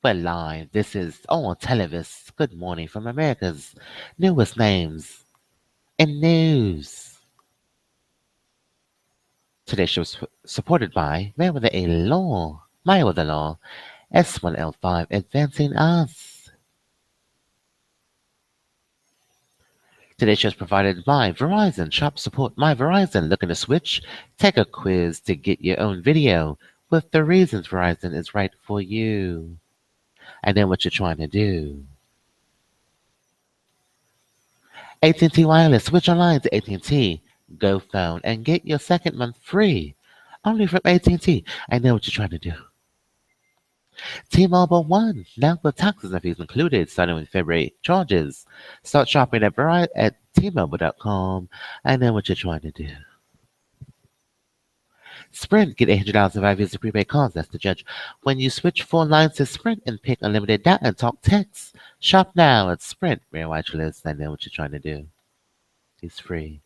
We're live. This is on Televis. Good morning from America's newest names in news. Today's show is supported by MerriweatherA.Law, MerriweatherA.Law, S1L5 Advancing Us. Today's show is provided by Verizon. Shop support My Verizon. Looking to switch? Take a quiz to get your own video with the reasons Verizon is right for you. I know what you're trying to do. AT&T Wireless. Switch online to AT&T. Go phone and get your second month free. Only from AT&T. I know what you're trying to do. T-Mobile One. Now with taxes and fees included, starting with February charges. Start shopping at T-Mobile.com. I know what you're trying to do. Sprint. Get $800 in 5 years of prepaid calls. That's the judge. When you switch 4 lines to Sprint and pick unlimited data and talk text. Shop now at Sprint. Rare Watch List. I know what you're trying to do. It's free.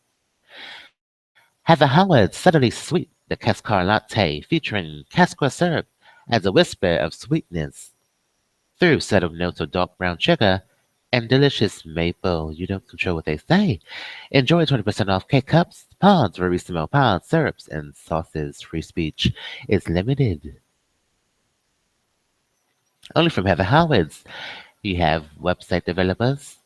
Heather Howard. Subtly Sweet. The Cascar Latte featuring Cascara syrup adds a whisper of sweetness through subtle notes of dark brown sugar and delicious maple. You don't control what they say. Enjoy 20% off K-Cups, pods, Verissimo pods, syrups, and sauces. Free speech is limited. Only from Heather Howard's. You have website developers,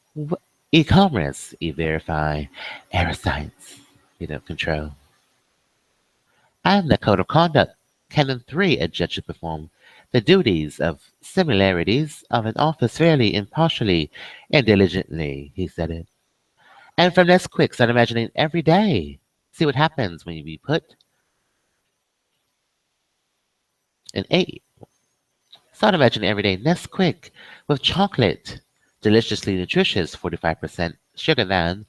e-commerce, e-verify, error-sites. You don't control. And the code of conduct. Canon 3, a judge should perform the duties of similarities of an office fairly, impartially, and diligently. He said it. And from this quick, start imagining every day. See what happens when you be put in 8. Start imagining every day. Nesquik with chocolate. Deliciously nutritious, 45% sugar than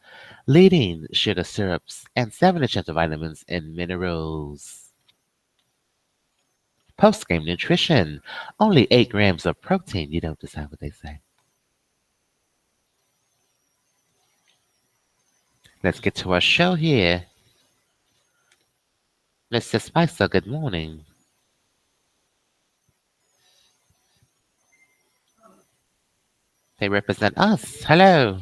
leading sugar syrups and 7% of vitamins and minerals. Post-game nutrition. Only 8 grams of protein. You don't decide what they say. Let's get to our show here. Mr. Spicer, good morning. They represent us. Hello.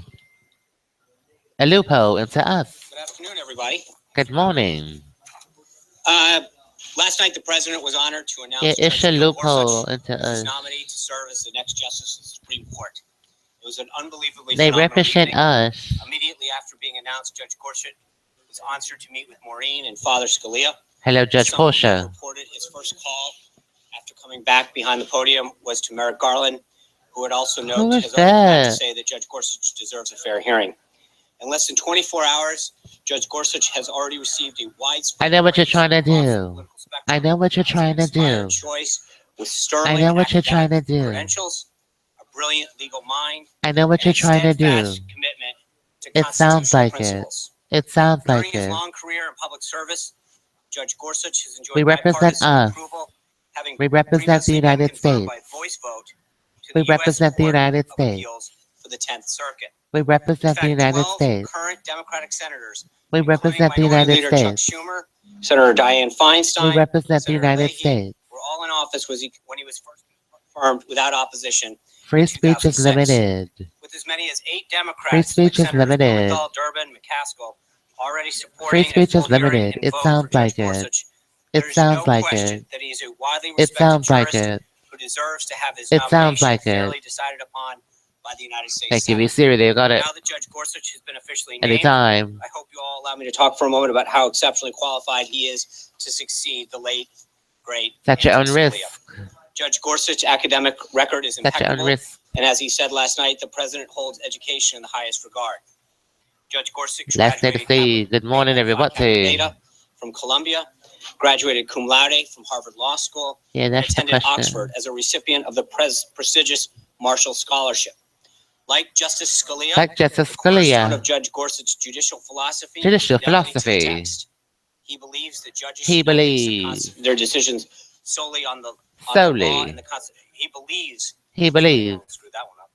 A loophole into us. Good afternoon, everybody. Good morning. Last night, the president was honored to announce it's a loophole into his us. nominee to serve as the next justice of the Supreme Court. It was an unbelievably They phenomenal represent evening. us. Immediately after being announced, Judge Gorsuch was answered to meet with Maureen and Father Scalia. Hello, Judge Portia. Reported his first call after coming back behind the podium was to Merrick Garland, who had also noted his own to say that Judge Gorsuch deserves a fair hearing. In less than 24 hours, Judge Gorsuch has already received a widespread. I know what you're trying to do. I know what you're trying to do. I know what you're trying to do. Credentials, a brilliant legal mind. I know what you're trying to do. It sounds like it. It sounds like it. During his long career in public service, Judge Gorsuch has enjoyed we represent us. We represent the United States. We represent the United States. For the 10th Circuit. We represent the United States. Current Democratic senators. We represent the United States. Chuck Schumer, Senator Dianne Feinstein. We represent the United States. Were all in office when he was first confirmed without opposition. Free speech is limited. With as many as 8 Democrats. Free speech is limited. Durbin, McCaskill, already supporting. Free speech is limited. It sounds like it. It sounds like it. It sounds like it. Who deserves to have his it sounds like it. Decided upon by the United States. Thank you, be serious. They got it. Now that Judge Gorsuch has been officially named, anytime. I hope you all allow me to talk for a moment about how exceptionally qualified he is to succeed the late, great. At your own risk. Judge Gorsuch's academic record is impeccable. At your own risk. And as he said last night, the president holds education in the highest regard. Judge Gorsuch last day to see. Good morning, everybody. From Columbia, graduated cum laude from Harvard Law School, and attended Oxford as a recipient of the prestigious Marshall Scholarship. Like Justice Scalia, cornerstone of Judge Gorsuch's judicial philosophy, he believes that judges should their decisions solely on the law and the Constitution. He believes screw that one up,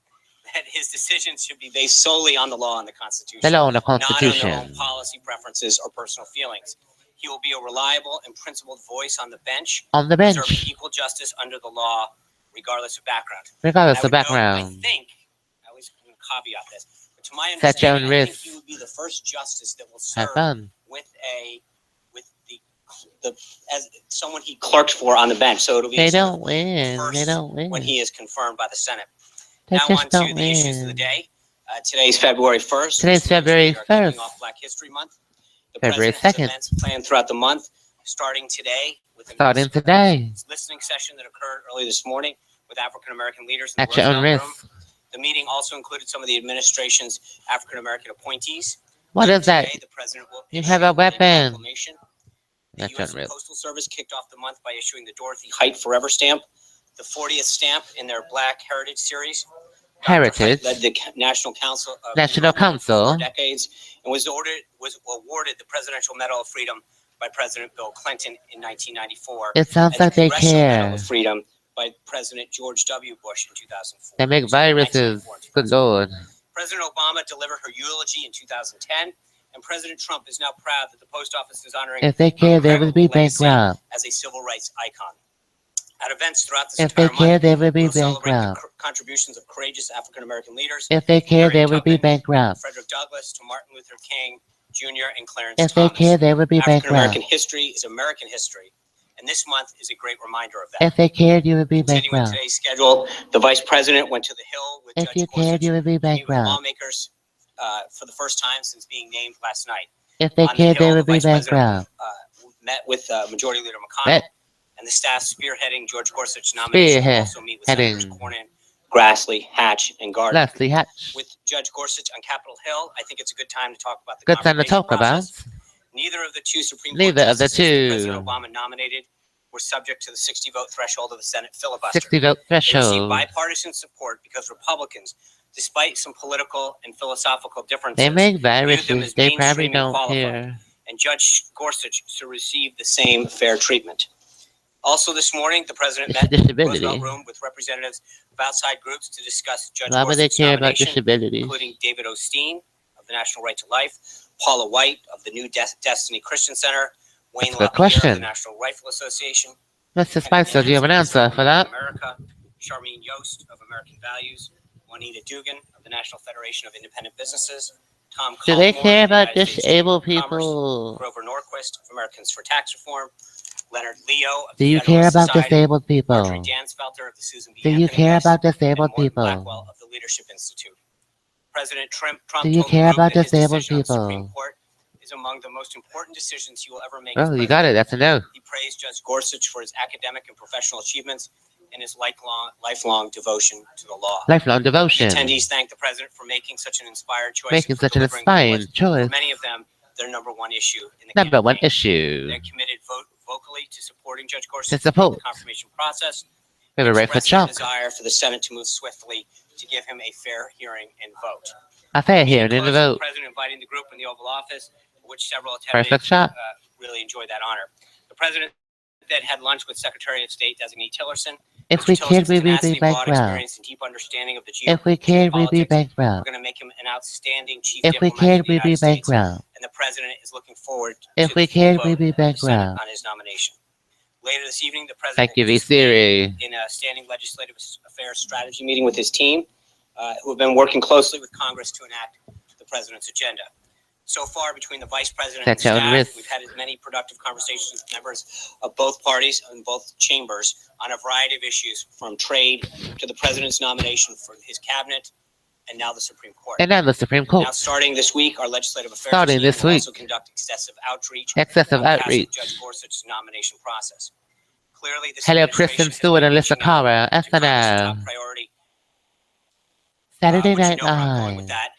that his decisions should be based solely on the law and the Constitution, the law and the Constitution, not on their own policy preferences or personal feelings. He will be a reliable and principled voice on the bench, serving equal justice under the law regardless of background. Regardless of I background. think, I always caveat this, but to my Set your own understanding, I risk. think he would be the first justice that will Have serve fun. with as someone he clerked for on the bench. So it'll be They don't win. first They don't win. when he is confirmed by the Senate. They Now just on don't to the issues of the win. day. Today's February 1st. Today's February We are kicking 1st. off Black History Month. The February president 2nd. has events planned throughout the month, starting today with Starting today. listening session that occurred early this morning with African American leaders in the At your own Roosevelt Room. risk. The meeting also included some of the administration's African American appointees. What is that? Today, the president will You issue have a an weapon. proclamation. The At your U.S. own risk. Postal Service kicked off the month by issuing the Dorothy Height Forever stamp, the 40th stamp in their Black Heritage series. Heritage. Dr. Height led the National Council of National Enrollment for Council. 4 decades and was awarded the Presidential Medal of Freedom by President Bill Clinton in 1994. It sounds and like the they Congressional Medal care. of Freedom by President George W. Bush in 2004. They make viruses. Good Lord. President Obama delivered her eulogy in 2010, and President Trump is now proud that the post office is honoring If they care, they would be incredible legacy bankrupt. as a civil rights icon. At events throughout this If they entire care, month, they would be we'll celebrate the bankrupt. contributions of courageous African American leaders. If they care, they Harriet would be Tubman, bankrupt. Frederick Douglass to Martin Luther King Jr. and Clarence If they Thomas. care, they would be African American bankrupt. history is American history, and this month is a great reminder of that. If they cared, you would be Continuing bankrupt. today's schedule, the Vice President went to the Hill with If Judge you Gorsuch cared, you would be to meet with bankrupt. lawmakers for the first time since being named last night. If they On the cared, they Hill, would the be Vice President bankrupt. met with Majority Leader McConnell, Met. and the staff spearheading George Gorsuch's nomination will also meet with Spearheading. Senators Cornyn, Grassley, Hatch, and Gardner. Leslie Hatch. With Judge Gorsuch on Capitol Hill, I think it's a good time to talk about the Good time to confirmation talk about. process. Neither of the two Supreme Court Neither of the justices that President two. Obama nominated were subject to the 60-vote threshold of the Senate filibuster. 60 vote They received threshold. bipartisan support because Republicans, despite some political and philosophical differences, They make viewed them viruses. as They mainstream probably and don't qualified. care. And Judge Gorsuch to receive the same fair treatment. Also this morning, the president It's met a in the disability. Roosevelt Room with representatives of outside groups to discuss Judge Why would they Gorsuch's care about nomination, disabilities? including David Osteen of the National Right to Life, Paula White of the New Destiny Christian Center, Wayne That's a good LaPierre of question. the National Rifle Association, Mr. Spicer, do you have an answer for that? America, Charmaine Yost of American Values, Juanita Dugan of the National Federation of Independent Businesses, Tom Do they Caldmore care of the about United States disabled Chamber of Commerce, people? Grover Norquist of Americans for Tax Reform, Leonard Leo of Do the you Federalist care about Society, disabled Marjorie people? Dansfelter of the Susan B. Do you Anthony care House, about and disabled Morton people? Blackwell of the Leadership Institute. President Trump Do you told the care group about that his disabled decision on the Supreme people? Court is among the most important decisions he will ever make. as Oh, you president. got it. That's a no. He praised Judge Gorsuch for his academic and professional achievements and his lifelong devotion to the law. Lifelong devotion. Attendees thanked the president for making such an inspired choice. Making and for such an delivering inspiring what was, choice. For many of them, their number one issue in the Number one campaign. issue. They're committed vocally to supporting Judge To Gorsuch support. through the confirmation process. We have a right for Expressing their chalk. desire for the Senate to move swiftly to give him a fair hearing and vote. A fair Meeting hearing in the closed with the vote. president inviting the group in the Oval Office, for which several Perfect attendees shot. really enjoyed that honor. The president then had lunch with Secretary of State designee Tillerson. If Mr. we Tillerson's cared, we'd be tenacity, broad bankrupt. experience, and deep understanding of the If we cared, we'd be geopolitics We're bankrupt. going to make him an outstanding chief If we diplomat cared, for the we'd be United States, bankrupt. and the president is looking forward If to we the full cared, vote we'd be of the Senate bankrupt. on his nomination. Later this evening, the president Thank you, will participate V. in a standing legislative affairs strategy meeting with his team, who have been working closely with Congress to enact the president's agenda. So far, between the vice president and That's your own staff, risk. we've had many productive conversations with members of both parties and both chambers on a variety of issues, from trade to the president's nomination for his cabinet, and now the Supreme Court. And now the Supreme Court. Now, starting this week, our legislative affairs Starting team this will week. also conduct excessive outreach Excessive on behalf of outreach. Judge Gorsuch's nomination process. Clearly, this Hello, administration Kristen has Stewart been and Lisa reaching out Cara. to Congress's top SNL. priority. Saturday But you Night know where I'm going with Live. that.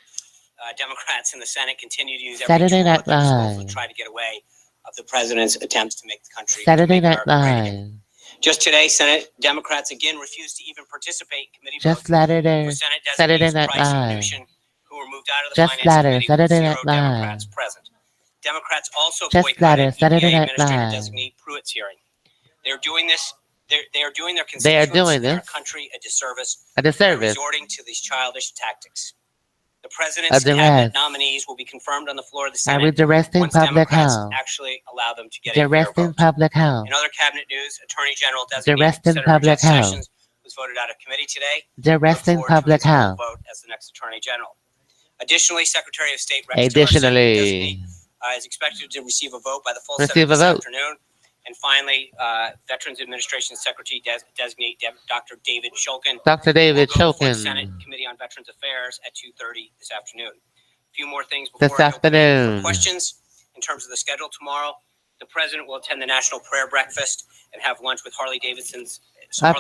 Democrats in the Senate continue to use every Saturday tool Night at their disposal to Live. try to get away of the president's attempts to make the country Saturday make Night America great again. Live. Just today, Senate Democrats again refused to even participate in committee Just votes Saturday. for Senate Saturday designees Night Price and Live. Mnuchin, who were moved out of the Just Finance ladder, Committee Saturday with Night 0 Live. Democrats present. Democrats also Just ladder, boycotted Saturday EPA Night Administrator Live. Designee Pruitt's hearing. They're doing this. They are doing their They are constituents doing and our this. country a disservice A by disservice. resorting to these childish tactics. The president's duress. cabinet nominees will be confirmed on the floor of the Are Senate we directing once public Democrats health? actually allow them to get a fair Directing vote. public health. In other cabinet news, Attorney General designee Directing Senator public Jeff health. Sessions was voted out of committee today. Directing public health. Vote as the next Attorney General. Additionally, Secretary of State Rex Tillerson is expected to receive a vote by the full Senate this afternoon. And finally, Veterans Administration Secretary designate Dr. David Shulkin. Dr. David Shulkin. Senate Committee on Veterans Affairs at 2:30 this afternoon. A few more things before I open it for questions. In terms of the schedule tomorrow, the President will attend the National Prayer Breakfast and have lunch with Harley Davidson's.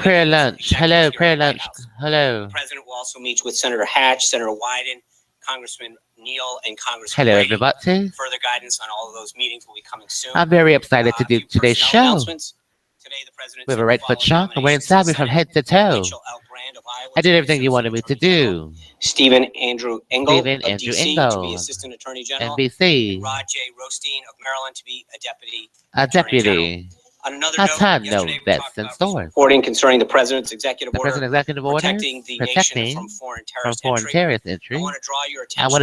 Prayer lunch. Hello, prayer lunch. Hello. The President will also meet with Senator Hatch, Senator Wyden, Congressman Neal, and Congressman Hello, Brady. everybody. Further guidance on all of those meetings will be coming soon. I'm very excited to do today's show. Today, the President We have a right foot shot and wearing savvy from head to toe. I did everything you wanted me to do. Stephen Andrew Engel of DC to be Assistant Attorney General. NBC. Rod J. Rothstein of Maryland to be a Deputy. Deputy. On another note, that's in store. Reporting concerning the President's executive order. Protecting the nation from foreign terrorist entry. I want to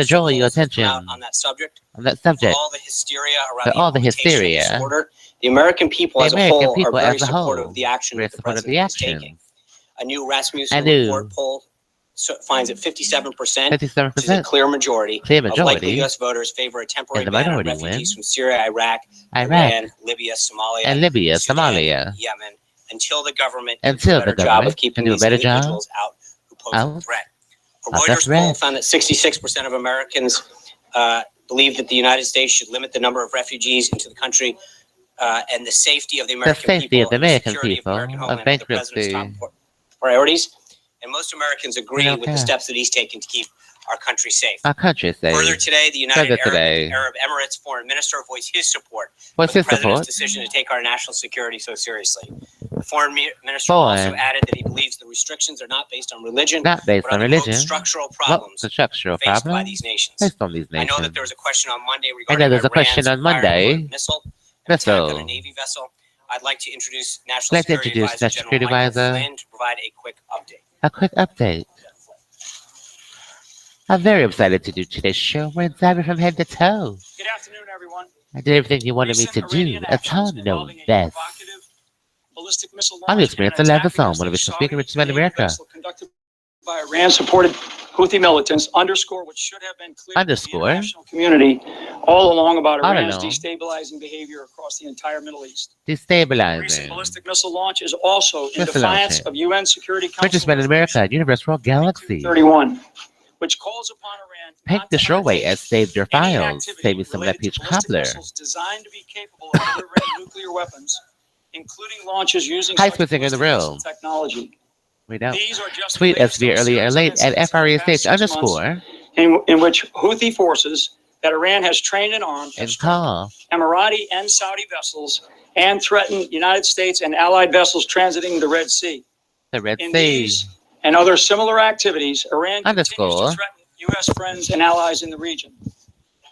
draw your attention on that subject. For all the hysteria around the hysteria. Order. The American people as a whole are very supportive of the action that the President is taking. A new Rasmussen report poll finds that 57%, which is a clear majority of likely U.S. voters favor a temporary ban on refugees from Syria, Iraq, Iran, Libya, Somalia, Yemen, until the government does a better job of keeping these individuals out who pose a threat. A Reuters poll found that 66% of Americans believe that the United States should limit the number of refugees into the country and the safety of the American people, and the security of American homeland are the President's top priorities. And most Americans agree with the steps that he's taken to keep our country safe. Further today, the United Arab Emirates Foreign Minister voiced his support for the President's decision to take our national security so seriously. The Foreign Minister also added that he believes the restrictions are not based on religion, but on structural problems faced by these nations. I know that there was a question on Monday regarding Iran's missile attack on a Navy vessel. I'd like to introduce National Security Advisor General Michael Flynn to provide a quick update. A quick update. I'm very excited to do today's show. We're savvy from head to toe. Good afternoon, everyone. I did everything you wanted me to do. A ton of best. I'm experiencing a level song, one of its speaker, Richard in America. Conducted by Iran-supported Houthi militants underscore what should have been clear to the international community all along about Iran's destabilizing behavior across the entire Middle East. Destabilizing. Recent ballistic missile launch is also in defiance of UN Security Council Richard in America, Universe World Galaxy. 31, which calls upon Iran Pick the shortway as saved your files. Save me some of that peach cobbler. Designed to be capable of delivering nuclear weapons, including launches using in the room. Technology. We don't. Tweet us via earlier or late at FRESH underscore. In which Houthi forces that Iran has trained and armed Emirati and Saudi vessels and threatened United States and allied vessels transiting the Red Sea. The Red Sea. These and other similar activities, Iran continues to threaten U.S. friends and allies in the region.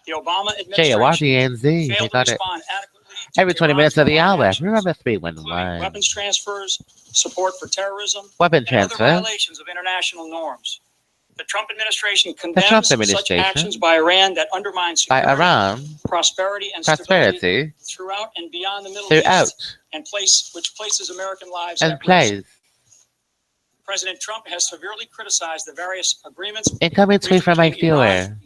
The Obama administration failed to respond adequately every 20 minutes of the hour. Remember 311. Weapons transfers, support for terrorism, and other violations of international norms. The Trump administration condemns such actions by Iran that undermine security, prosperity, and stability throughout and beyond the Middle East, and which places American lives at risk. President Trump has severely criticized the various agreements incoming tweet from Mike Fewer.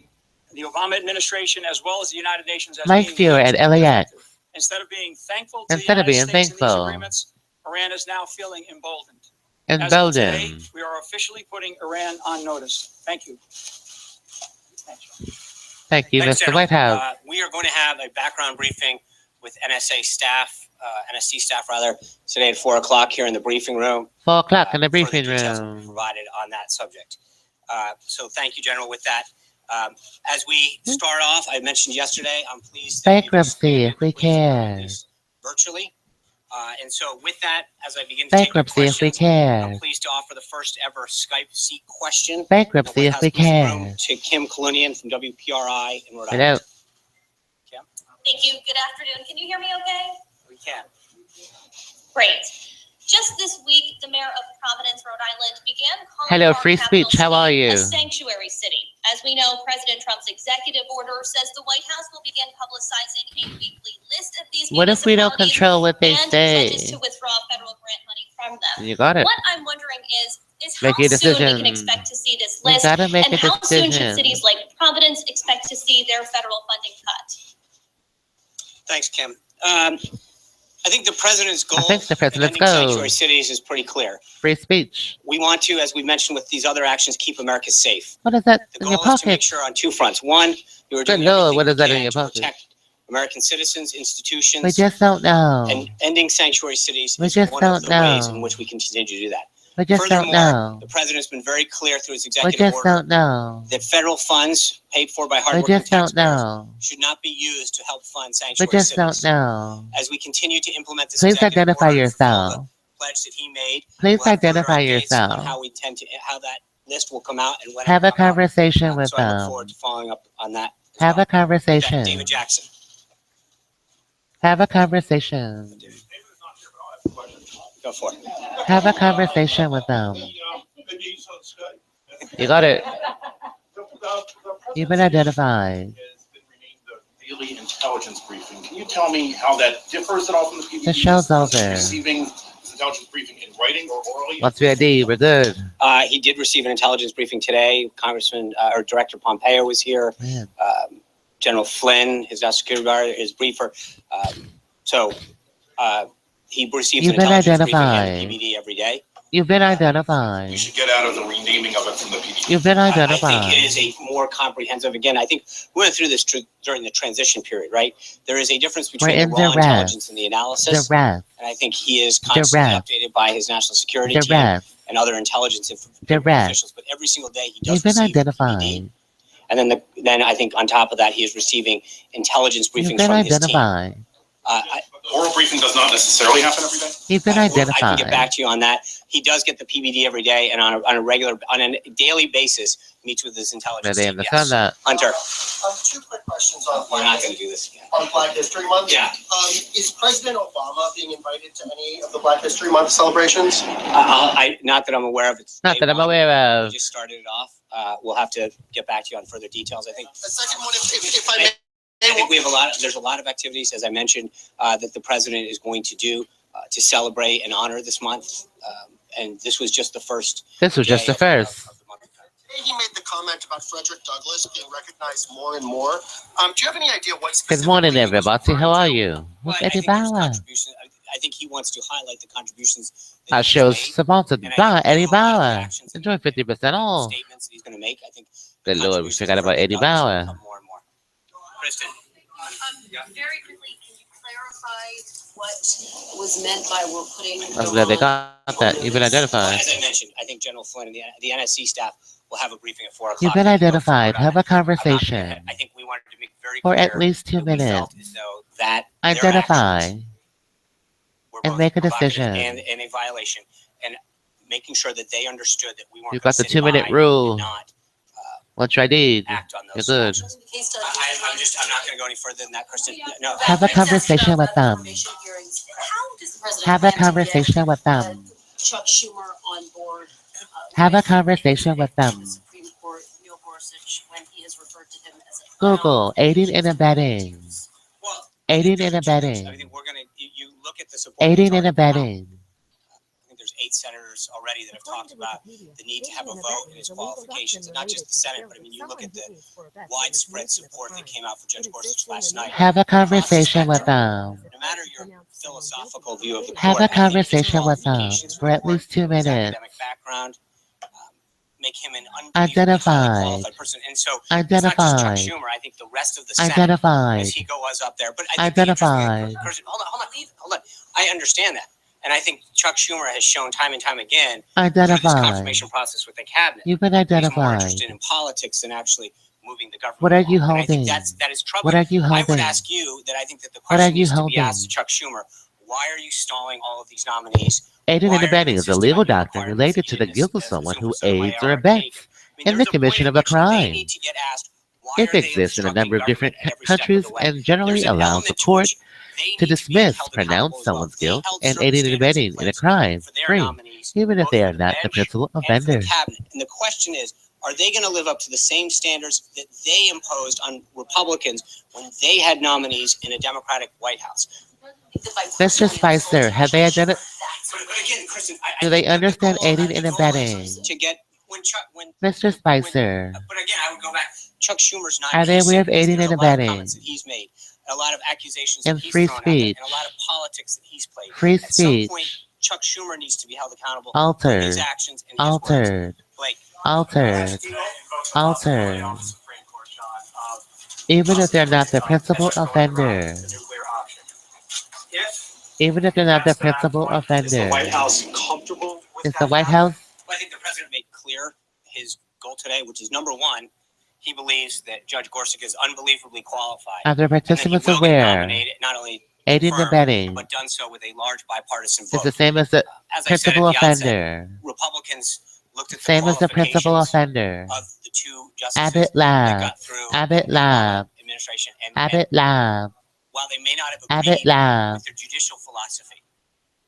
The Obama administration, as well as the United Nations, as Mike Fewer at LAX. Instead of being thankful to the United States in these agreements, Iran is now feeling emboldened. As of today, we are officially putting Iran on notice. Thank you. Thank you, Mr. White House. We are going to have a background briefing with NSC staff today at 4 o'clock here in the briefing room. 4 o'clock in the briefing room. Provided on that subject. So thank you, General, with that. As we start off, I mentioned yesterday, I'm pleased that bankruptcy if we can. Virtually. And so with that, as I begin to take if we can. I'm pleased to offer the first ever Skype seat question. Bankruptcy if we can. To Kim Kalunian from WPRI in Rhode Island. Hello. Kim? Thank you. Good afternoon. Can you hear me okay? We can. Great. Just this week, the mayor of Providence, Rhode Island, began calling Hello, free speech. How are you? A sanctuary city. As we know, President Trump's executive order says the White House will begin publicizing a weekly list of these. What if we don't control what they say? To withdraw federal grant money from them. You got it. What I'm wondering is how soon we can expect to see this list, and how soon should cities like Providence expect to see their federal funding cut? Thanks, Kim. I think the president's goal in ending sanctuary cities is pretty clear. Free speech. We want to, as we mentioned with these other actions, keep America safe. What is that the in your goal is pocket? to make sure on two fronts. One, you are doing everything what is that in your pocket? Protect American citizens, institutions. We just don't know. And ending sanctuary cities we is just one don't of the know. ways in which we continue to do that. We just don't know. The president's been very clear through his We executive just order don't know. that federal funds paid for by We hardworking just don't taxpayers know. should not be used to help fund We sanctuary just cities. don't know. As we continue to implement this Please executive identify order, yourself. pledge that he made. Please we'll have further identify updates yourself. on how we intend to, how that list will come out and when Have it a will come out. conversation with So I look them. forward to following up on that. Have a conversation. David Jackson. Have a conversation. Go for it. Have a conversation with them. You got it. You've been identified. Daily intelligence briefing. Can you tell me how that differs at all from the PBD? The show's over. Receiving intelligence briefing in writing or orally? What's the ID? We're good. He did receive an intelligence briefing today. Congressman or Director Pompeo was here. General Flynn, his national security guard, his briefer. He receives an intelligence briefing at the PBD every day. You've been identified. You should get out of the renaming of it from the PBD. You've been identified. I think it is a more comprehensive. Again, I think we went through this during the transition period, right? There is a difference between the raw intelligence and the analysis. And I think he is constantly updated by his national security team and other intelligence officials. But every single day he does receive PBD. And then I think on top of that, he is receiving intelligence briefings from his team. Oral briefing does not necessarily happen every day. He's been identified. I can get back to you on that. He does get the PBD every day, and on a daily basis, meets with his intelligence team. Yes. Hunter. 2 quick questions on. We're not going to do this again. On Black History Month. Yeah. Is President Obama being invited to any of the Black History Month celebrations? Not that I'm aware of. Not that I'm aware of. We just started it off. We'll have to get back to you on further details. I think. The second one, if I may. I think we have there's a lot of activities, as I mentioned, that the president is going to do to celebrate and honor this month. And this was just the first. This was just the first. Today he made the comment about Frederick Douglass being recognized more and more. Do you have any idea what? Good morning, everybody. How are you? Well, Eddie Bauer. I think he wants to highlight the contributions. Our show's sponsored by Eddie Bauer. Enjoy 50% off. Statements that he's going to make. I think. Good Lord, we forgot about Eddie Bauer. Kristen. Very quickly, can you clarify what was meant by we're putting? I'm glad they got that. You've been identified. As I mentioned, I think General Flynn and the NSC staff will have a briefing at 4 o'clock. You've been identified. Have a conversation. I think we wanted to make very for clear at least 2 minutes. That identify and make a decision. And a violation, and making sure that they understood that we weren't. You got the 2-minute rule. What I did. You're good. I'm not going to go any further than that, Kristen. No. Have a conversation with them. Have a conversation with them. Chuck Schumer on board. Have a conversation with them. Supreme Court, Neil Gorsuch, when he has referred to him as a Google aiding and abetting. Aiding and abetting. I think we're going to. You look at the support. Aiding and abetting. I think there's 8 senators already that have talked about the need to have a vote and its qualifications, and not just the Senate, but I mean, you look at the widespread support that came out for Judge Gorsuch last night. Have a conversation with them. No matter your philosophical view of the have court, a conversation with them for at least 2 minutes. Academic background, make him an identified qualified person, and so identified. It's not just Chuck Schumer. I think the rest of the Senate, identified. as he was up there, but I think identified. Hold on. I understand that. And I think Chuck Schumer has shown time and time again identified. through this confirmation process with the cabinet. You've been identified. He's more identified. interested in politics than actually moving the government. What are you along. holding? That is troubling. What are you holding? I would ask you that I think that the What are question you needs to be holding? asked to Chuck Schumer. Why are you stalling all of these nominees? Aiding Why and are you abetting is a insisting legal on your doctrine requirements related that to you the didn't guilt of assume someone who so aids or IRK? abets in there's the a commission point of at a which they crime. need to get asked, why This are they exists in a obstructing number of government different at every step of countries the way? and generally There's an allows element the to court which they to need be dismiss, held pronounce accountable as well. someone's They guilt held and certain aiding and standards in abetting in a place crime for their free, nominees, even if both they for are the not the bench principal and for the offenders. cabinet. And the question is, are they going to live up to the same standards that they imposed on Republicans when they had nominees in a Democratic White House? Mr. Spicer, have they identified? But again, Kristen, Do they understand aiding and abetting? To get Mr. Spicer, but again, I would go back. Chuck Schumer's not. are they aware of aiding There's and a lot of abetting? comments that he's made, a lot of accusations And that he's free thrown out there, speech. and a lot of politics that he's played. Free At some speech. point, Chuck Schumer needs to be held accountable for his Altered. actions and his words. Altered. Like, Altered. Altered. Even if they're not the principal offender. Even if they're not the principal offender. Is the White House comfortable with Is the White House? I think the president made clear his goal today, which is number one, he believes that Judge Gorsuch is unbelievably qualified. Are the and that he participants will get aware? nominated, not only Aiding and confirmed, abetting but done so with a large bipartisan is vote. the same as the As I said principal at the outset, offender. Republicans looked at the Same as the principal qualifications offender. of the two justices Abbott that Lab. got through Abbott the Lab. administration. And Abbott Lab. while they may not have Abbott agreed Lab. with their judicial philosophy,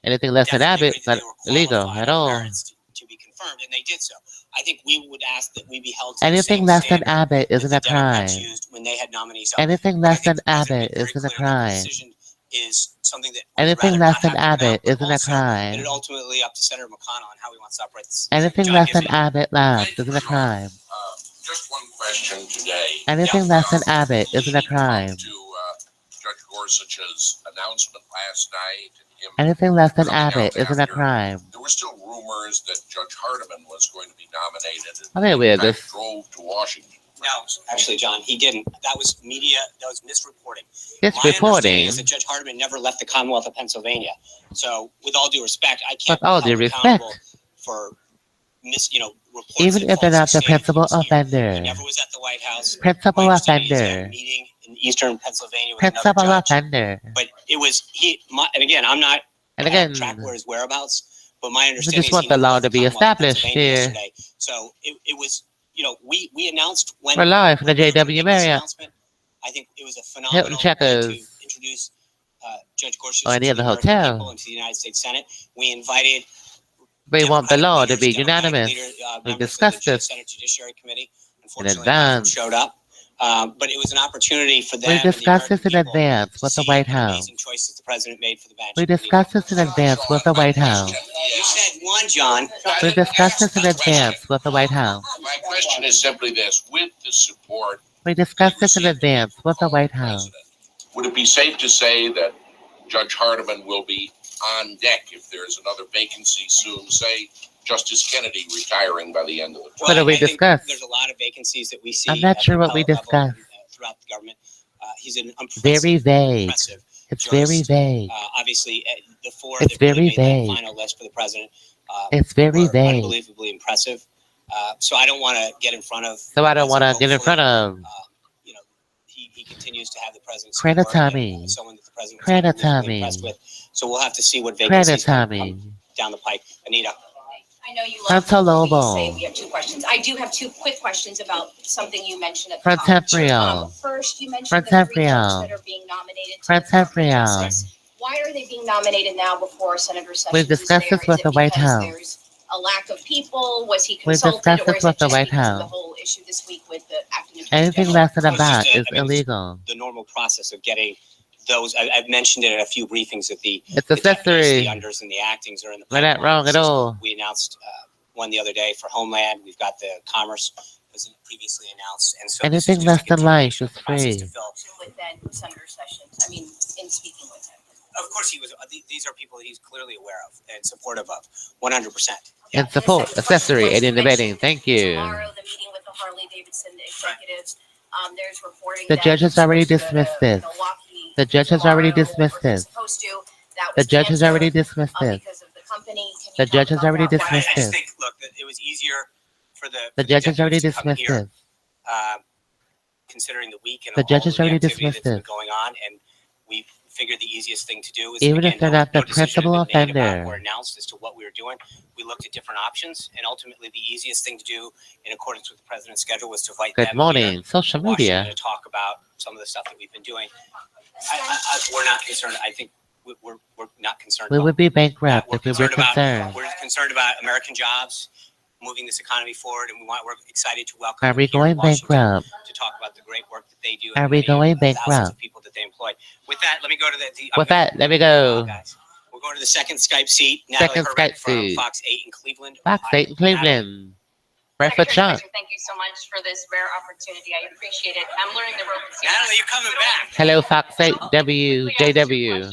Anything less than definitely Abbott agreed is that not they were illegal qualified at on all. merits to be confirmed, and they did so. I think we would ask that we be held to the Anything same less than standard Abbott that isn't the a Democrats crime. used when they had nominees up. Anything But I less than think the president Abbott made very isn't a clear that the crime. decision is something that we would Anything rather less not than have to come out, Abbott but isn't a also that crime. it ultimately up to Senator McConnell on how he wants to operate this. Anything John less than Gibson. Abbott Labs isn't a crime. Just one question today. Anything less than Abbott isn't a crime. To Judge Gorsuch's announcement last night and him Anything less than coming out Abbott isn't a after, crime. there were still rumors that Judge Hardiman was going to be nominated. And Okay, weird. in fact, This drove to Washington. No, actually, John, he didn't. That was media. That was misreporting. this My understanding reporting, is that Judge Hardiman never left the Commonwealth of Pennsylvania. So, with all due respect, I can't with all be due held respect, accountable for reports even that if they're not the falsely stated principal he was here. He offender. never was at the White House. Principal My understanding is he had a offender. meeting in Eastern Pennsylvania with another Principal judge. offender. But it was and again, I'm not. And I don't again, track where his whereabouts, but my we understanding just is want he the never law left to the be Commonwealth of established Pennsylvania here. yesterday. So it was, we announced when We're live from the when we were gonna JW make this Marriott. announcement. I think it was a phenomenal Hilton way to Checkers. introduce Judge Gorsuch Or to any the other American hotel. people and to the United States Senate. We invited We want the Democratic law to leaders, be Democratic unanimous. leader, We members discussed of the this Senate Judiciary Committee. in Unfortunately, none of them advance. showed up. But it was an opportunity for them We and the discussed this American in people advance to with the see White the House. amazing choices the president made for the bench. We discussed this in advance with the White House. You said one, John. We discussed this in advance with the White House. My question is simply this. With the support We discussed this in advance with the White House. would it be safe to say that Judge Hardiman will be on deck if there's another vacancy soon, say Justice Kennedy retiring by the end of the term? What did we I think discuss? There's a lot of vacancies that we see. I'm not at sure the what we appellate level discussed. and, throughout the government. He's an Very vague. impressive It's jurist. very vague. Obviously, the four It's that really very made vague. that final list for the president It's very were vague. unbelievably impressive. So I don't want to get in front of. So I don't want to get in front of. You know, he continues to have the president's Credit support and, Tommy. someone that the president was Credit unbelievably Tommy. impressed with. So we'll have to see what Credit vacancies come Tommy. down the pike. Anita. I know you Frontal love lobo. say we have two questions. I do have two quick questions about something you mentioned at the top. Frontemporal. First, you mentioned the three Frontemporal. judges that are being nominated. to Frontemporal. Justice. Why are they being nominated now before Senator Sessions We've discussed is there? this with Is the it White because House. There's a lack of people. Was he We've consulted, discussed or this is it with the just White because of House. the whole issue this week with the acting attorney Anything general? less than a Well, it's bat just is I mean, illegal. The normal process of getting those. I've mentioned it in a few briefings that the It's deputies, the accessory. unders, and the actings are in the We're not pipeline. wrong at all. We announced one the other day for Homeland. We've got the Commerce was previously announced, and so this is Anything just less a than life continuation is of the process free. to fill. With then Senator Sessions, I mean, in speaking with him. Of course, he was. These are people that he's clearly aware of and supportive of, 100%. And support. Accessory. Aiding and abetting. Thank you. Tomorrow, the meeting with the Harley-Davidson executives, there's reporting The that judge has he was already supposed to go to dismissed this. Milwaukee The judge has already tomorrow, dismissed or he was this. supposed to. That The was judge has already canceled, dismissed this. because of the company. Can you The talk judge has about already that? dismissed I just this. think, look, that it was easier for the. The for judge has already deputies to come dismissed here, this. considering the week and The all judge has of the already activity dismissed that's been this. going on, and we figured the easiest thing to do is Even again, if they're not the no decision principal had been made about offender. or announced as to what we were doing. We looked at different options, and ultimately the easiest thing to do, in accordance with the president's schedule, was to invite them Good morning. here Social to Washington media. to talk about some of the stuff that we've been doing. We're not concerned. I think we're not concerned. We about would be bankrupt we're if we were concerned about. concerned. We're concerned about American jobs, moving this economy forward, and we're excited to welcome. Are them we here in going Washington bankrupt? to talk about the great work that they do? Are and we the going thousands bankrupt? of people that they employ. With that, let me go to the. With that, let me go. Guys, We'll go to the second Skype seat. Natalie Herbeck from Fox 8 in Cleveland. Fox 8 in Cleveland. Breakfast Sean. Thank you so much for this rare opportunity. I appreciate it. I'm learning the ropes. Natalie, you're coming back. Hello, Fox 8 WJW. The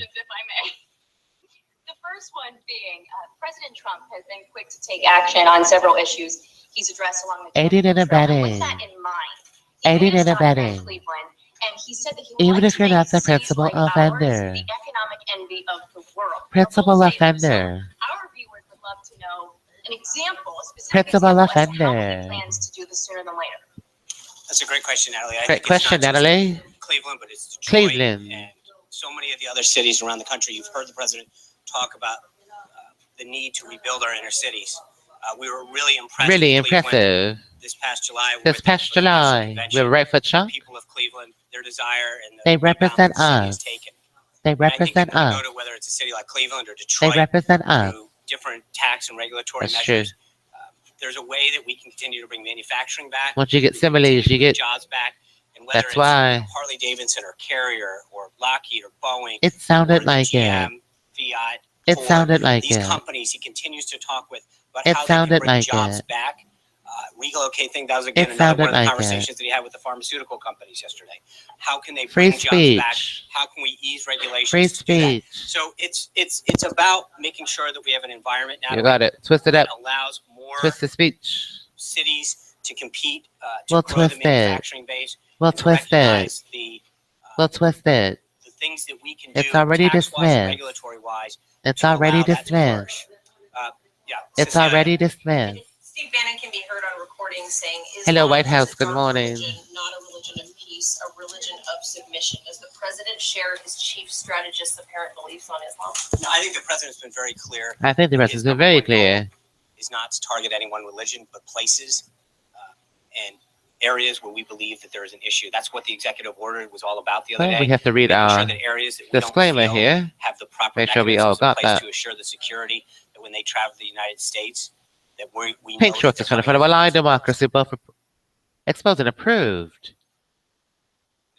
first one being, President Trump has been quick to take action on several issues he's addressed along the aiding and abetting. With that in mind, Aiding and abetting. Cleveland, and he said that he even if you're not the principal offender. The economic envy of the world. Principal offender. Our viewers would love to know an example, a specific Principal example as to how offender. he plans to do this sooner than later. That's a great question, Natalie. I Great think it's question, not just Natalie. Cleveland, but it's Detroit Cleveland. and so many of the other cities around the country. You've heard the president talk about the need to rebuild our inner cities. We were really impressed. Really with Cleveland impressive. This past July. This past July, we were right foot shop. People of Cleveland, their desire and They represent us. They represent us. Go to whether it's a city like Cleveland or Detroit. They represent us. Through different tax and regulatory That's true. measures. There's a way that we can continue to bring manufacturing back. Once you get similes, you get jobs back. And whether That's it's why. Harley Davidson or Carrier or Lockheed or Boeing. It sounded or like GM, it. Fiat. It Ford, sounded like these it. companies he continues to talk with about It how sounded they can bring like jobs it. back. Relocate thing. That was again It another one sounded of the like conversations that he had with the pharmaceutical companies yesterday. How can they Free bring jobs back? speech. How can we ease regulations? Free to do that? speech. So it's about making sure that we have an environment now You got it. Twist it up. that allows more Twist the speech. cities to compete, to We'll grow the twist it. manufacturing base. We'll and to twist it. recognize the We'll twist it. the things that we can It's do already tax-wise and dismissed. regulatory-wise. It's to already allow that to dismissed. flourish. Yeah, It's Cecilia. already dismissed. Steve Bannon can be heard on recording saying, Hello, Islam White is House. a Good dark morning. religion, not a religion of peace, a religion of submission. Does the president share his chief strategist's apparent beliefs on Islam? No, I think the president's been very clear. I think the rest has been very clear. Is not to target any one religion, but places and areas where we believe that there is an issue. That's what the executive order was all about the other Well, day. we have to read Making our sure that areas that we don't disclaimer feel here. have the proper Make sure we all mechanisms in got place that. to assure the security that when they travel to the United States, that we Pink know shorts that is trying to find a lie democracy, both exposed and approved.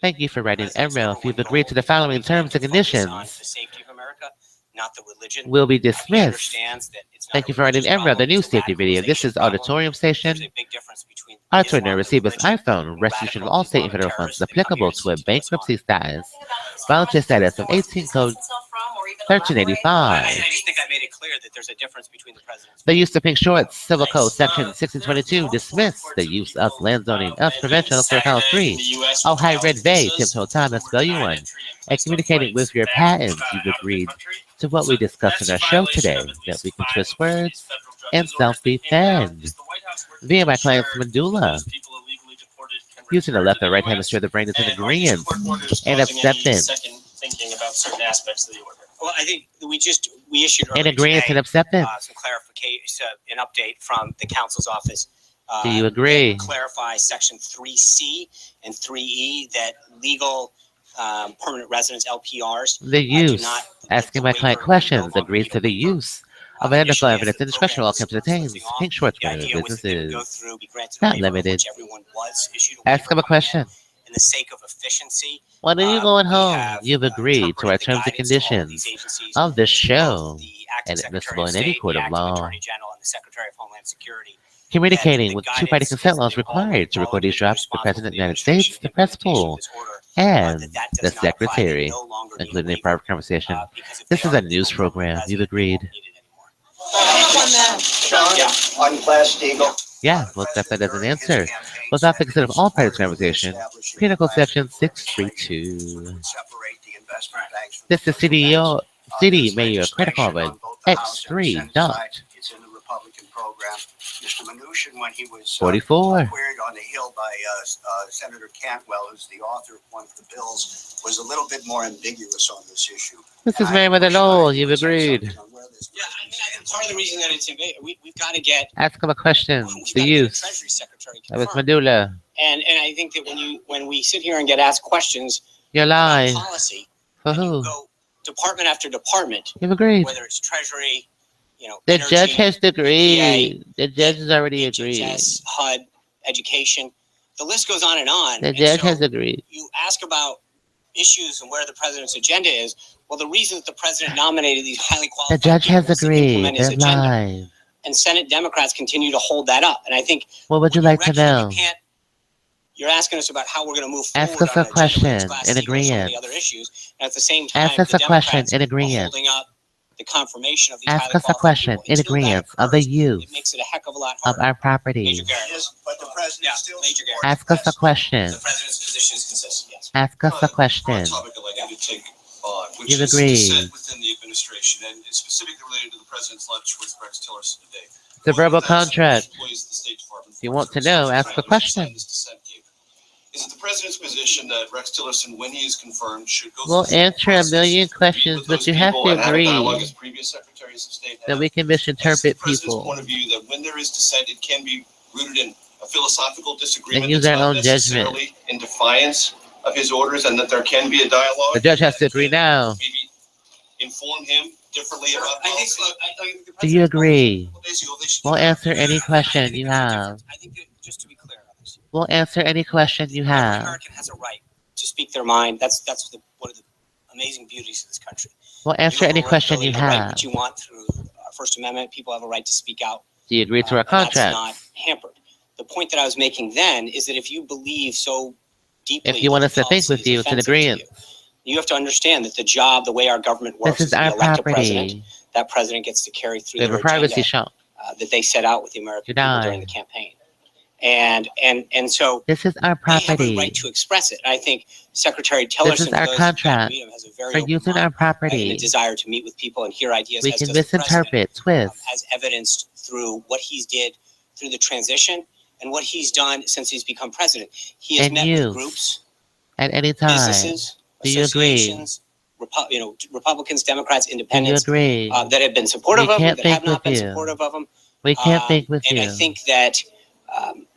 Thank you for writing Emerald. If you've agreed to the following terms and the conditions, safety of America, not the religion. will be He dismissed. understands that it's not Thank a you for writing religious Emerald, the problem, new it's a safety video. This radicalization is problem. Auditorium Station. There's a big difference between Auditorium Islam, receiver's religion, iPhone. and Restitution of radical all state and Islamic federal terrorists funds that come applicable here to a seek kill us all. bankruptcy status. Volunteer status of 18 code I 1385. just think I made it clear that there's a difference between the president's The use of pink shorts, Civil Code Section 1622, dismiss the use of land zoning of prevention of Count 3. Oh, hi, Red Bay, Tiptoe Thomas, Value 1. And communicating with your patents, you've agreed to what we discussed in our show today, that we can twist words and self-defend via my client's medulla. Using the left and right hemisphere, the brain is in agreement and acceptance. Thinking about certain aspects of the order. Well, I think we issued In earlier agreement today, and acceptance. some clarification, an update from the counsel's office. Do you agree? Clarify section 3C and 3E that legal permanent residents (LPRs) The use, not asking my client questions, agrees to the use of identical evidence and discretion all comes to attains. Pink shorts, The one of the idea was that they would go businesses. through, be granted Not a waiver, limited. which everyone was issued Ask him a question. in the sake of efficiency. When are you going We home? have, You've agreed to our interpreted the terms and guidance to all of these conditions agencies, of this both show, the acting and Secretary admissible of in any State, court the of acting law. Attorney General, and the Secretary of Homeland Security. Communicating The with guidance two-party consent is laws that all required to record these drops to the responsible President of for the United administration States, the and press implementation pool, of this order, and that the does not apply. They Secretary, no longer need including a a private conversation. because if This they is are a news the permanent program. You've resident, they agreed. won't need it anymore. Sean, on Glass Steagall. Yeah, we'll accept that as an answer. Without the consent of all parties conversation. Penal Section 632. This is CDMAYORKREDITCardvardX3.44. It's in the Republican program. Mr. Mnuchin, when he was queried on the Hill by Senator Cantwell, who's the author of one of the bills, was a little bit more ambiguous on this issue. This is MerriweatherA.Law. You've agreed. Yeah, I think part of the reason that it's we've got to get Ask him a question. we've The got to get use. Treasury Secretary That was confirmed. medulla. And I think that when we sit here and get asked questions You're about lying. policy, For and you who? go department after department, You've agreed. whether it's Treasury, The energy, judge has EPA, agreed. The judge has already agreed. HHS, HUD, education. The list goes on and on. The And judge so has agreed. you ask about issues and where the president's agenda is. Well, the reason that the president nominated these highly qualified The judge has people was to agreed. implement his They're agenda. live. And Senate Democrats continue to hold that up. And I think What would you when like to know? You're asking us about how we're going to move Ask forward us on a an agenda question with Class in C or so many agreement. other issues. And at the same time, Ask us the a question Democrats in are agreement. holding up the confirmation of these Ask highly us a qualified question people. in Until that agreement of the occurs, use it makes it a heck of a lot of harder. our property. Major Garrett. Yes, but the president still Major Garrett. Ask us a question. The president's position is consistent, yes. Ask us a question. topic I'd like you to take on, which You've is agreed. dissent within the administration, and it's specifically related to the president's lunch with Rex Tillerson today. The verbal contract. Employees of the State Department If you want to know, ask a question. Is it the president's position that Rex Tillerson, when he is confirmed, should go We'll through the answer a million questions, but you have to agree that we can misinterpret people point of view that when there is dissent, it can be rooted in a philosophical disagreement and use that's our not own judgment. necessarily in defiance of his orders, and that there can be a dialogue? The judge has to agree now. Maybe inform him differently about I think policy? the Do you president- agree? Basically, they should- We'll answer any I question think you there's a have. difference. I think that, just to be clear on this, We'll answer any question you every have. American has a right to speak their mind. That's one of the amazing beauties of this country. We'll answer any question you The right have. that you want through our First Amendment. People have a right to speak out. Do you agree to our And that's contract? not hampered. The point that I was making then is that if you believe so deeply, If you want that us to the think with policy you, is it's an offensive to agreement. you have to understand that the way our government works This is we our elect a president. property. That president gets to carry through We have their a privacy agenda, shop. that they set out with the American You're people during dying. the campaign. And so This is our they have a property. right to express it. And I think Secretary Tillerson, This is for our those who contract meet him, has a very for open using mind, our and a property. desire to meet with people and hear ideas. We as can does the president, misinterpret, twist. as evidenced through what he's did through the transition and what he's done since he's become president. He has And met you. with groups, At any time. businesses, Do you agree? associations, Republicans, Democrats, Do you independents agree? that have been supportive We of him, can't that have think not been with you. supportive of him. We can't think with And you. I think that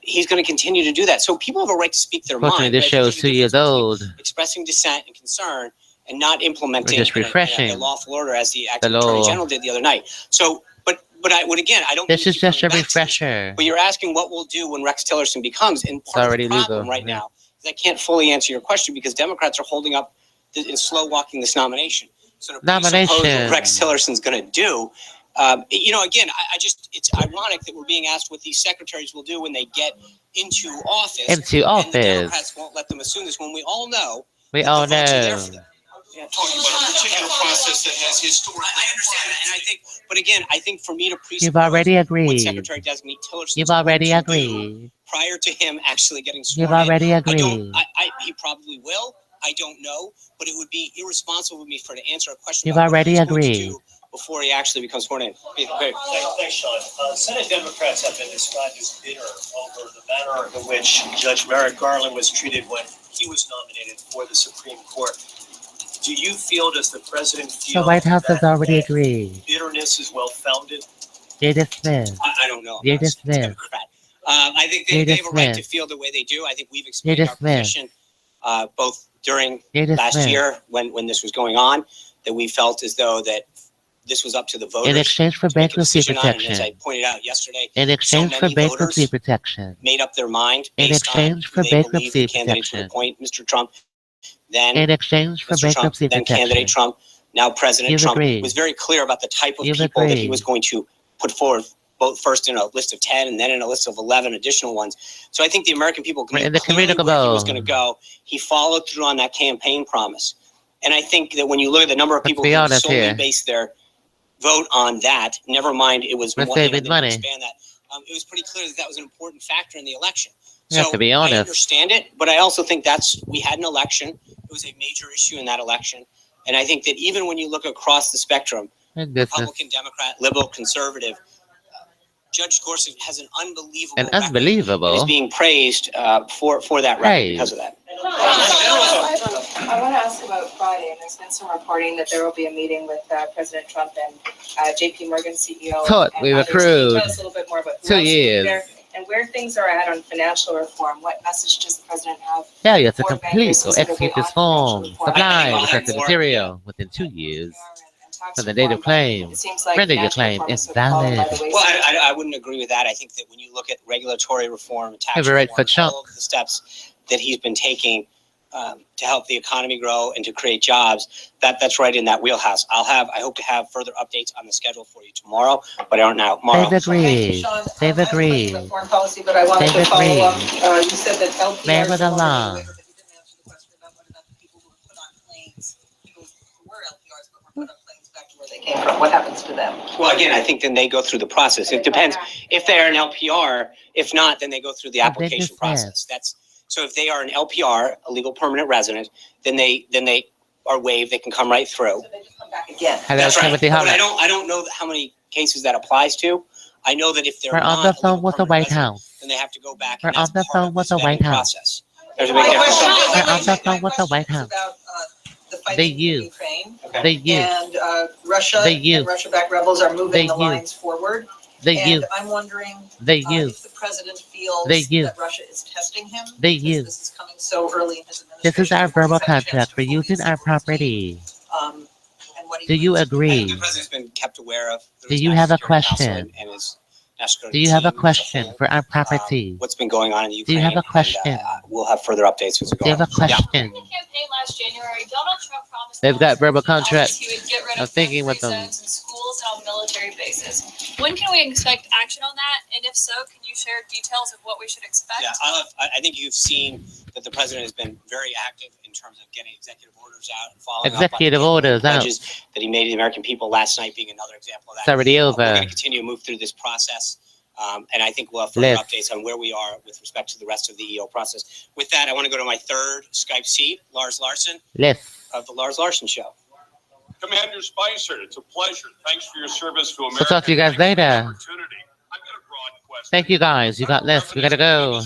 he's going to continue to do that. So people have a right to speak their Fortunately, mind. this but I show think is there's 2 a years difference between old. expressing dissent and concern and not implementing We're just in a refreshing lawful order as the acting the attorney law. general did the other night. So, but I would again, I don't. This mean to is keep just a coming back to this, refresher. But you're asking what we'll do when Rex Tillerson becomes, and It's part of already the problem legal. right now is I can't fully answer your question because Democrats are holding up and slow walking this nomination. So to presuppose what Rex Tillerson's going to do. Again, it's ironic that we're being asked what these secretaries will do when they get into office. And the Democrats won't let them assume this when we all know. We all know. Talking about a particular process that has historically. I understand that, and I think for me to presuppose You've already what agreed. Secretary Designate Tillerson You've already agreed. prior to him actually getting sworn You've already in, agreed. he probably will. I don't know, but it would be irresponsible of me to answer a question. You've about what already he's going to agreed. do before he actually becomes sworn in. Okay. Thanks, Sean. Senate Democrats have been described as bitter over the manner in which Judge Merrick Garland was treated when he was nominated for the Supreme Court. Do you feel, does the president feel The White House has that already agreed. bitterness is well-founded? You're dismissed. I don't know. You're I'm not a dismissed. Democrat. I think they have a right to feel the way they do. I think we've explained our position both during last year when this was going on, that we felt as though that this was up to the voters. In exchange for bankruptcy And as protection. I pointed out yesterday, In exchange so for many bankruptcy voters protection. made up their mind In based exchange on for who they believe bankruptcy the candidates would protection. appoint. Mr. Trump, then In exchange for Mr. Trump, bankruptcy then protection. candidate Trump, now President You've Trump, agreed. was very clear about the type of You've people that he agreed. was going to put forward, both first in a list of 10 and then in a list of 11 additional ones. So I think the American people We're knew in the clearly where he communicable. was going to go. He followed through on that campaign promise. And I think that when you look at the number of Let's people be who honest solely here. based their vote on that, never mind it was We're more, saving they didn't money. expand that. It was pretty clear that that was an important factor in the election. You have to be I honest. understand it, but I also think we had an election. It was a major issue in that election. And I think that even when you look across the spectrum, And business. Republican, Democrat, liberal, conservative, Judge Gorsuch has an unbelievable And record and unbelievable. is being praised for that record Praised. because of that. I want to ask about Friday, and there's been some reporting that there will be a meeting with President Trump and JP Morgan CEO. Thought and we've others. Can accrued you tell us a little bit more about who 2 else will be years. there and where things are at on financial reform? What message does the president have? Yeah, you have to for complete bankers or specifically execute this on form. financial reform? Supply I the think corrected more, material within 2 years. And tax For the date of reform, but claim. it seems like Render your financial claim reform has sort of fallen by invalid. the wayside. Well, I wouldn't agree with that. I think that when you look at regulatory reform and tax Have a right reform, for all of the steps that he's been taking to help the economy grow and to create jobs, that's right in that wheelhouse. I hope to have further updates on the schedule for you tomorrow, but I don't know. Tomorrow. They've agreed. They've agreed. Foreign policy, but I wanted to follow up. You said that LPRs MerriweatherA.Law. Came from. What happens to them? Well, again, I think then they go through the process. It depends if they are an LPR. If not, then they go through the application process. That's so. If they are an LPR, a legal permanent resident, then they are waived. They can come right through. So they just come back again. That's right. But I don't know how many cases that applies to. I know that if they're We're on the phone with the White House. Then they have to go back. We're on the phone with the White House. There's a big difference. We're on the phone with the White House. They use. They use. And Russia and Russia-backed rebels are moving the lines forward. And I'm wondering if the president feels that Russia is testing him. This is coming so early in his administration. This is our verbal contract for using our property. Do you agree? The president's been kept aware of. Do you have a question? Do you have a question for our property? What's been going on in Ukraine? Do you have a question? We'll have further updates as we go. Do you have a question? In the campaign last January, Donald Trump promised They've got verbal contracts. he would get rid I'm of thinking with them. zones in schools and on military bases. When can we expect action on that? And if so, can you share details of what we should expect? Yeah, I think you've seen that the president has been very active in terms of getting executive orders out and following executive up on orders out pledges that he made to the American people last night being another example of that. It's already over. We're going to continue to move through this process. And I think we'll have further updates on where we are with respect to the rest of the EO process. With that, I want to go to my third Skype seat, Lars Larson of the Lars Larson Show. Commander Spicer, it's a pleasure. Thanks for your service to America. We'll talk to you guys later. Thank you guys. You got this. We gotta go.